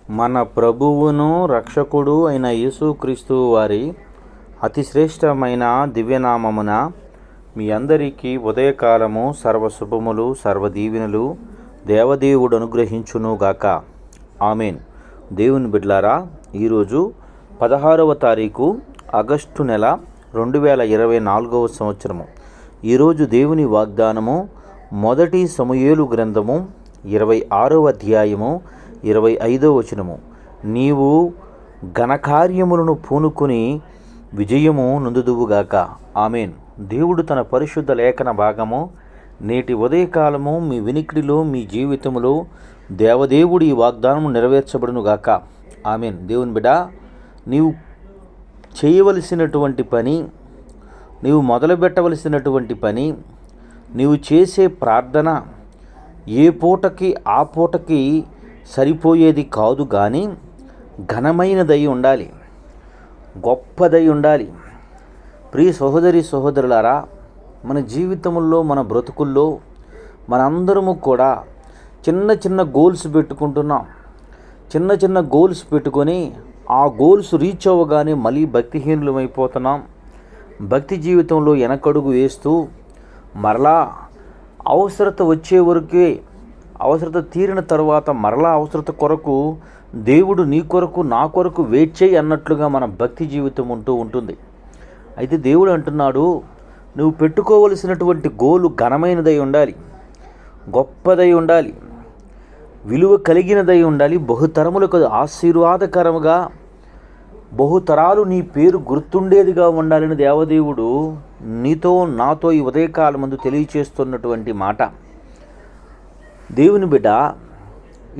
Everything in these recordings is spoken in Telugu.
మన ప్రభువును రక్షకుడు అయిన యేసుక్రీస్తు వారి అతి శ్రేష్టమైన దివ్యనామమున మీ అందరికీ ఉదయకాలము సర్వశుభములు సర్వదీవెనలు దేవదేవుడు అనుగ్రహించునుగాక. ఆమెన్. దేవుని బిడ్లారా, ఈరోజు 16వ తారీఖు ఆగస్టు నెల 2024 సంవత్సరము. ఈరోజు దేవుని వాగ్దానము మొదటి సమూయేలు గ్రంథము 26వ అధ్యాయము 25వ వచనము. నీవు ఘనకార్యములను పూనుకొని విజయము నొందుదువుగాక. ఆమెన్. దేవుడు తన పరిశుద్ధ లేఖన భాగము నేటి ఉదయకాలము మీ వినికిడిలో మీ జీవితంలో దేవదేవుడి ఈ వాగ్దానము నెరవేర్చబడునుగాక. ఆమెన్. దేవుని బిడ్డ, నీవు చేయవలసినటువంటి పని, నీవు మొదలుపెట్టవలసినటువంటి పని, నీవు చేసే ప్రార్థన ఏ పూటకి ఆ పూటకి సరిపోయేది కాదు, కానీ ఘనమైనదై ఉండాలి, గొప్పదై ఉండాలి. ప్రియ సహోదరి సహోదరులారా, మన జీవితంలో మన బ్రతుకుల్లో మనందరము కూడా చిన్న చిన్న గోల్స్ పెట్టుకుంటున్నాం. చిన్న చిన్న గోల్స్ పెట్టుకొని ఆ గోల్స్ రీచ్ అవ్వగానే మళ్ళీ భక్తిహీనులమైపోతున్నాం. భక్తి జీవితంలో వెనకడుగు వేస్తూ మరలా అవసరత వచ్చే వరకే, అవసరత తీరిన తర్వాత మరలా అవసరత కొరకు దేవుడు నీ కొరకు నా కొరకు వెయిట్ చేయి అన్నట్లుగా మన భక్తి జీవితం ఉంటుంది. అయితే దేవుడు అంటున్నాడు, నువ్వు పెట్టుకోవలసినటువంటి గోలు ఘనమైనదై ఉండాలి, గొప్పదై ఉండాలి, విలువ కలిగినదై ఉండాలి, బహుతరములకు ఆశీర్వాదకరముగా, బహుతరాలు నీ పేరు గుర్తుండేదిగా ఉండాలని దేవదేవుడు నీతో నాతో ఈ ఉదయకాలం ముందు తెలియచేస్తున్నటువంటి మాట. దేవుని బిడ్డ,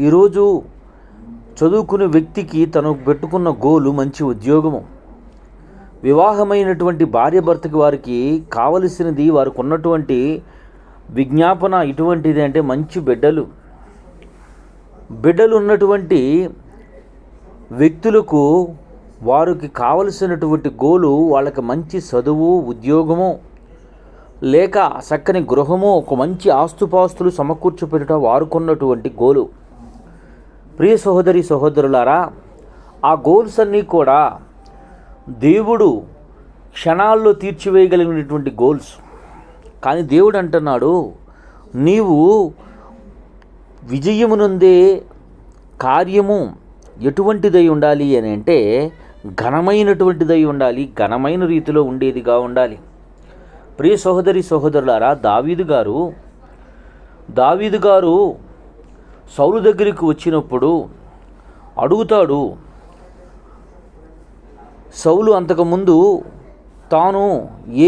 ఈరోజు చదువుకునే వ్యక్తికి తను పెట్టుకున్న గోలు మంచి ఉద్యోగము. వివాహమైనటువంటి భార్య భర్తకి వారికి కావలసినది, వారికి ఉన్నటువంటి విజ్ఞాపన ఇటువంటిది అంటే మంచి బిడ్డలు ఉన్నటువంటి వ్యక్తులకు వారికి కావలసినటువంటి గోలు వాళ్ళకి మంచి చదువు, ఉద్యోగము, లేక చక్కని గృహము, ఒక మంచి ఆస్తుపాస్తులు సమకూర్చిపెట్టుట వారుకున్నటువంటి గోలు. ప్రియ సహోదరి సహోదరులారా, ఆ గోల్స్ అన్నీ కూడా దేవుడు క్షణాల్లో తీర్చివేయగలిగినటువంటి గోల్స్. కానీ దేవుడు అంటున్నాడు, నీవు విజయమునందే కార్యము ఎటువంటిదై ఉండాలి అని అంటే ఘనమైనటువంటిదై ఉండాలి, ఘనమైన రీతిలో ఉండేదిగా ఉండాలి. ప్రియ సహోదరి సహోదరులారా, దావీదు గారు సౌలు దగ్గరికి వచ్చినప్పుడు అడుగుతాడు, సౌలు అంతకుముందు తాను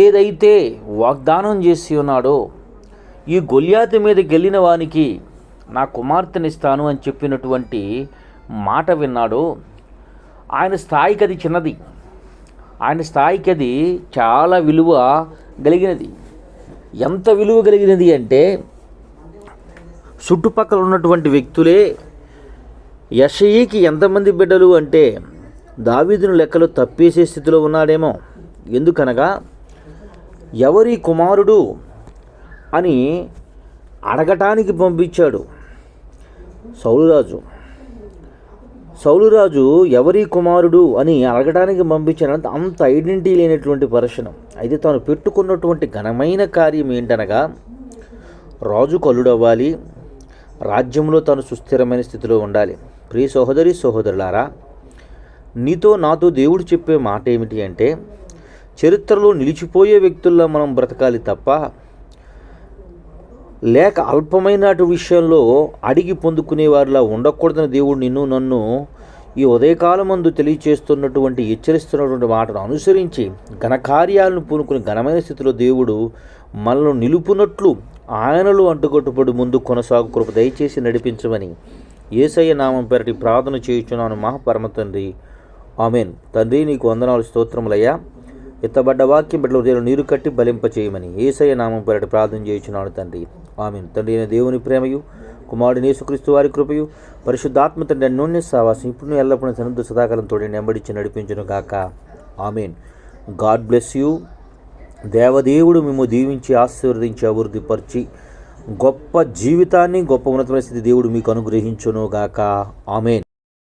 ఏదైతే వాగ్దానం చేసి ఉన్నాడో, ఈ గొల్యాతు మీద గెలిన వానికి నా కుమార్తెనిస్తాను అని చెప్పినటువంటి మాట విన్నాడు. ఆయన స్థాయికి అది చిన్నది, ఆయన స్థాయికి అది చాలా విలువ కలిగినది. ఎంత విలువ కలిగినది అంటే చుట్టుపక్కల ఉన్నటువంటి వ్యక్తులే యెషయికి ఎంతమంది బిడ్డలు అంటే దావీదును లెక్కలు తప్పేసే స్థితిలో ఉన్నాడేమో. ఎందుకనగా ఎవరి కుమారుడు అని అడగటానికి పంపించాడు సౌలురాజు ఎవరి కుమారుడు అని అడగడానికి పంపించాడంటే అంత ఐడెంటిటీ లేనటువంటి పర్సన్. అయితే తాను పెట్టుకున్నటువంటి ఘనమైన కార్యం ఏంటనగా రాజు కల్లుడవ్వాలి, రాజ్యంలో తాను సుస్థిరమైన స్థితిలో ఉండాలి. ప్రియ సహోదరి సహోదరులారా, నీతో నాతో దేవుడు చెప్పే మాట ఏమిటి అంటే, చరిత్రలో నిలిచిపోయే వ్యక్తుల్లో మనం బ్రతకాలి తప్ప, లేక అల్పమైన విషయంలో అడిగి పొందుకునే వారిలా ఉండకూడదని దేవుడు నిన్ను నన్ను ఈ ఉదయకాలమందు తెలియచేస్తున్నటువంటి హెచ్చరిస్తున్నటువంటి మాటను అనుసరించి ఘనకార్యాలను పూనుకుని ఘనమైన స్థితిలో దేవుడు మనల్ని నిలుపునట్లు ఆయనలో అంటుకట్టుబడి ముందు కొనసాగు కృప దయచేసి నడిపించమని యేసయ్య నామం పేరటి ప్రార్థన చేయుచున్నాను మహాపరమ తండ్రి. ఆమెన్. తండ్రి, నీకు వందనాలు, స్తోత్రములయ్యా. ఎత్తబడ్డ వాక్యం బిడ్డల హృదయంలో నీరు కట్టి బలింపచేయమని యేసయ్య నామం పేరటి ప్రార్థన చేయుచున్నాను తండ్రి. ఆమెన్. తండ్రి అయిన దేవుని ప్రేమయు, కుమారుడు యేసుక్రీస్తు వారి కృపయు, పరిశుద్ధాత్మ తండ్రి అన్యోన్య సహవాసం ఇప్పుడు ఎల్లప్పుడూ సన్నిధి సదాకాలం తోడి నెంబడించి నడిపించును గాక. ఆమెన్. God bless you. దేవదేవుడు మేము దీవించి ఆశీర్వదించి అభివృద్ధిపరిచి గొప్ప జీవితాన్ని, గొప్ప ఉన్నతమైన స్థితి దేవుడు మీకు అనుగ్రహించును గాక. ఆమేన్.